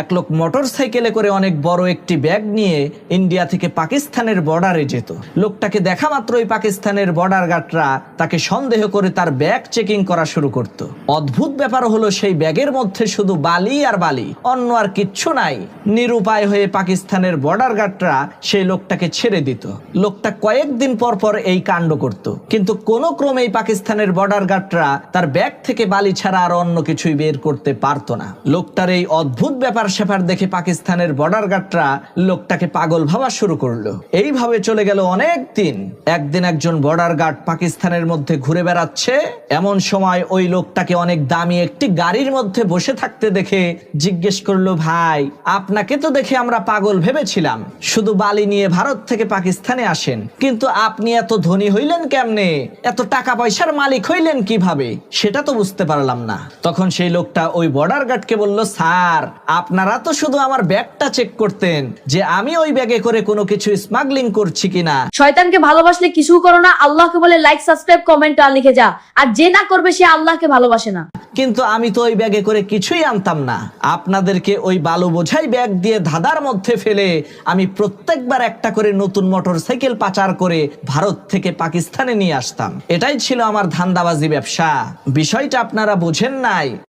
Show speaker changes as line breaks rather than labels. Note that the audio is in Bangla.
এক লোক মোটরসাইকেলে করে অনেক বড় একটি ব্যাগ নিয়ে ইন্ডিয়া থেকে পাকিস্তানের বর্ডারে যেত। লোকটাকে দেখা মাত্রই পাকিস্তানের বর্ডার গার্ডরা তাকে সন্দেহ করে তার ব্যাগ চেকিং করা শুরু করত। অদ্ভুত ব্যাপার হলো সেই ব্যাগের মধ্যে শুধু বালি আর বালি, অন্য আর কিচ্ছু নাই। নিরুপায় হয়ে পাকিস্তানের বর্ডার গার্ডরা সেই লোকটাকে ছেড়ে দিত। লোকটা কয়েকদিন পর পর এই কাণ্ড করত, কিন্তু কোনো ক্রমেই পাকিস্তানের বর্ডার গার্ডরা তার ব্যাগ থেকে বালি ছাড়া আর অন্য কিছুই বের করতে পারতো না। লোকটার এই অদ্ভুত ব্যাপার স্যাপার দেখে পাকিস্তানের বর্ডার গার্ডরা লোকটাকে পাগল ভাবা শুরু করলো। এইভাবে চলে গেল অনেক দিন। একদিন একজন বর্ডার গার্ড পাকিস্তানের মধ্যে ঘুরে বেড়াচ্ছে, এমন সময় ওই লোকটাকে অনেক দামি একটি গাড়ির মধ্যে বসে থাকতে দেখে জিজ্ঞেস করলো, ভাই আপনাকে তো দেখে আমরা পাগল ভেবেছিলাম, শুধু বালি নিয়ে ভারত থেকে পাকিস্তানে আসেন, কিন্তু আপনি এত ধনী হইলেন কেমনে, এত টাকা পয়সার মালিক হইলেন কিভাবে, সেটা তো বুঝতে পারলাম না। তখন সেই লোকটা ওই বর্ডার গার্ডকে বলল, স্যার আপনারা তো শুধু আমার ব্যাগটা চেক করতেন যে আমি ওই ব্যাগে করে কোনো কিছু স্মাগলিং করছি কিনা।
শয়তানকে ভালোবাসলে কিছু করো না, আল্লাহকে বলে লাইক সাবস্ক্রাইব কমেন্ট আর লিখে যা, আর যে না করবে সে আল্লাহকে ভালোবাসে না।
কিন্তু আমি তো ওই ব্যাগে করে কিছুই আনতাম না। আপনাদেরকে ওই বালু বোঝাই ব্যাগ দিয়ে ধাঁধার মধ্যে ফেলে আমি প্রত্যেকবার একটা করে নতুন মোটরসাইকেল পাচার করে ভারত থেকে পাকিস্তানে নিয়ে আসতাম। এটাই ছিল আমার ধান্দাবাজি ব্যবসা। বিষয়টা আপনারা বুঝেন নাই।